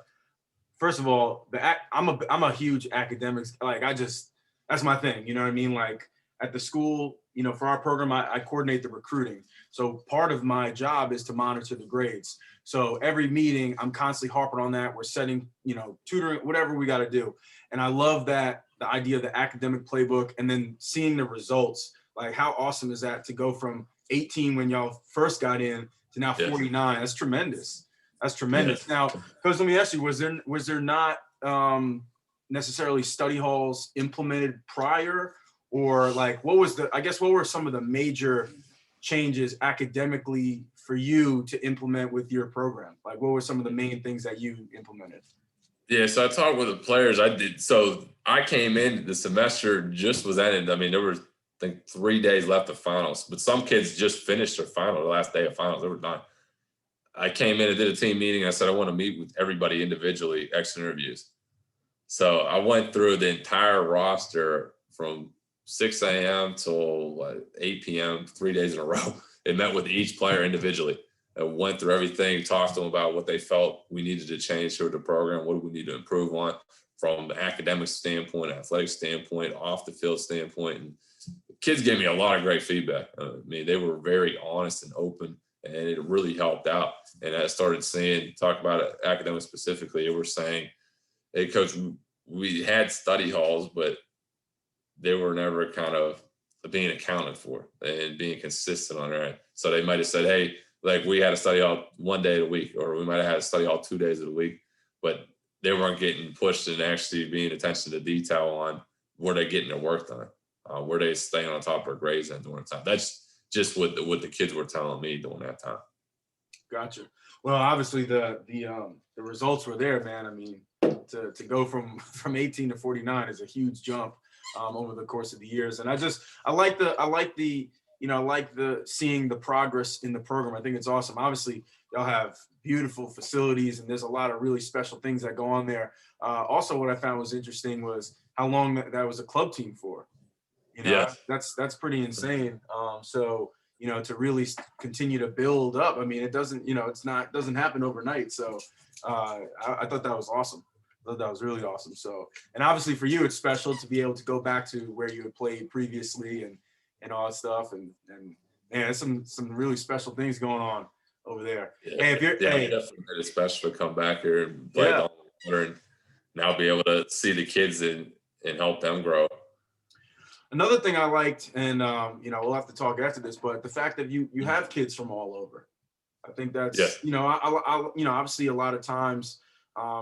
first of all I'm a huge academics, like that's my thing. You know what I mean? Like at the school, you know, for our program, I coordinate the recruiting. So part of my job is to monitor the grades. So every meeting, I'm constantly harping on that. We're setting, you know, tutoring, whatever we got to do. And I love that, the idea of the academic playbook and then seeing the results. Like how awesome is that to go from 18 when y'all first got in to now 49? That's tremendous. That's tremendous. Yes. Now, Coach, let me ask you, was there not necessarily study halls implemented prior, or like what were some of the major changes academically for you to implement with your program? Like what were some of the main things that you implemented? Yeah, so I talked with the players. I did. So I came in, the semester just was ended. I mean, there was, I think, 3 days left of finals, but some kids just finished their final, the last day of finals. They were done. I came in and did a team meeting. I said, I want to meet with everybody individually, exit interviews. So I went through the entire roster from 6 a.m. till 8 p.m., 3 days in a row, and met with each player individually. And went through everything, talked to them about what they felt we needed to change to the program, what do we need to improve on from the academic standpoint, athletic standpoint, off the field standpoint. And the kids gave me a lot of great feedback. I mean, they were very honest and open, and it really helped out. And I started seeing, talk about it, academics specifically, they were saying, hey, Coach, we had study halls, but they were never kind of being accounted for and being consistent on that. So they might have said, hey, like we had a study hall 1 day a week, or we might have had a study hall 2 days of the week, but they weren't getting pushed and actually being attention to detail on were they getting their work done, were they staying on top of their grades and during the time. That's just what the kids were telling me during that time. Gotcha. Well, obviously the results were there, man. I mean, to go from 18 to 49 is a huge jump over the course of the years, and I like the seeing the progress in the program. I think it's awesome. Obviously, y'all have beautiful facilities, and there's a lot of really special things that go on there. Also, what I found was interesting was how long that was a club team for. You know, Yes. that's pretty insane. So, you know, to really continue to build up, I mean, it doesn't happen overnight. So I thought that was awesome. I thought that was really awesome. So, and obviously for you, it's special to be able to go back to where you had played previously and all that stuff. And man, there's some really special things going on over there. Yeah, Hey, if you're, hey, definitely made it special to come back here and play yeah. and now be able to see the kids and help them grow. Another thing I liked, and you know, we'll have to talk after this, but the fact that you have kids from all over, I think that's, you know, I you know, obviously a lot of times,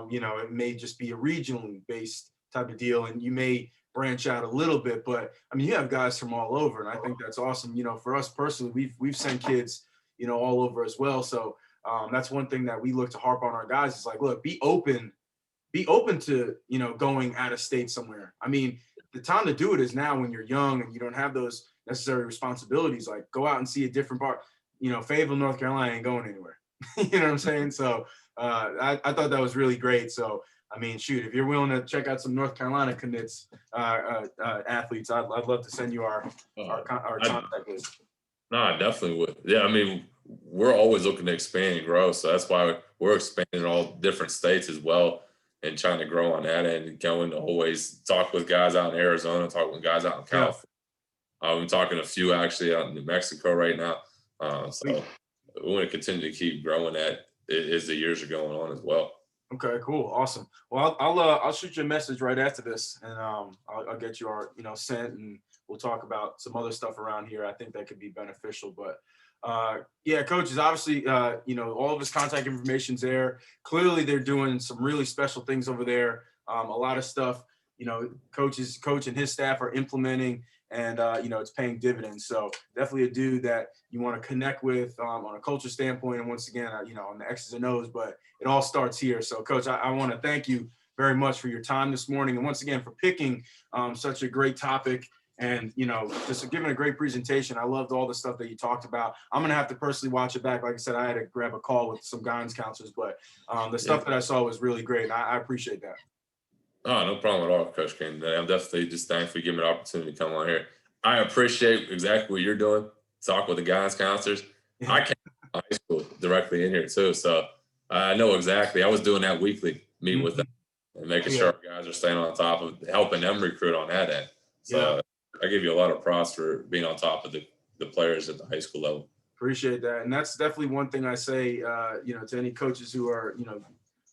you know, it may just be a regionally based type of deal, and you may branch out a little bit, but I mean, you have guys from all over, and I think that's awesome. You know, for us personally, we've sent kids, you know, all over as well. So that's one thing that we look to harp on our guys is like, look, be open to, you know, going out of state somewhere. I mean, the time to do it is now when you're young and you don't have those necessary responsibilities. Like go out and see a different part. You know, Fayetteville, North Carolina ain't going anywhere. You know what I'm saying? So I thought that was really great. So, I mean, shoot, if you're willing to check out some North Carolina commits, athletes, I'd love to send you our contact list. No, I definitely would. Yeah, I mean, we're always looking to expand and grow. So that's why we're expanding in all different states as well and trying to grow on that end and going to always talk with guys out in Arizona, talk with guys out in California. I'm talking a few actually out in New Mexico right now. So we want to continue to keep growing that as the years are going on as well. Okay, cool, awesome. Well, I'll shoot you a message right after this, and I'll get you our sent, and we'll talk about some other stuff around here. I think that could be beneficial. But yeah, coaches, obviously, all of his contact information's there. Clearly, they're doing some really special things over there. A lot of stuff, coach and his staff are implementing, and it's paying dividends. So definitely a dude that you want to connect with on a culture standpoint, and once again, on the X's and O's. But it all starts here. So, Coach, I want to thank you very much for your time this morning, and once again for picking such a great topic and, you know, just giving a great presentation. I loved all the stuff that you talked about. I'm going to have to personally watch it back. Like I said, I had to grab a call with some guidance counselors, but the stuff that I saw was really great. And I appreciate that. Oh, no problem at all, Coach King. I'm definitely just thankful for giving me the opportunity to come on here. I appreciate exactly what you're doing. Talk with the guidance counselors. I came from high school directly in here too, so I know exactly. I was doing that weekly, meeting with them and making sure our guys are staying on top of helping them recruit on that end. So I give you a lot of props for being on top of the players at the high school level. Appreciate that. And that's definitely one thing I say, you know, to any coaches who are, you know,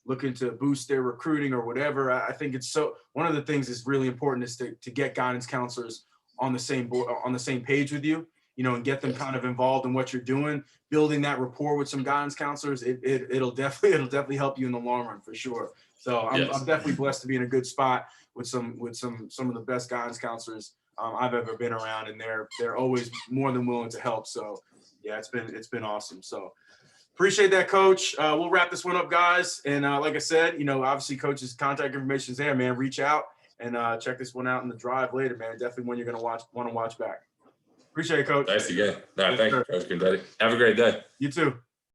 looking to boost their recruiting or whatever. I think it's one of the things that's really important is to get guidance counselors on the same board, on the same page with you, you know, and get them kind of involved in what you're doing, building that rapport with some guidance counselors. It'll definitely help you in the long run for sure. So I'm definitely blessed to be in a good spot with some of the best guidance counselors I've ever been around, and they're always more than willing to help. So yeah, it's been awesome. So appreciate that, Coach. We'll wrap this one up, guys. And like I said, you know, obviously Coach's contact information is there, man. Reach out and check this one out in the drive later, man. Definitely one you're going to want to watch back. Appreciate it, Coach. Thanks again. No, thank you, Coach Grandetti. Have a great day. You too.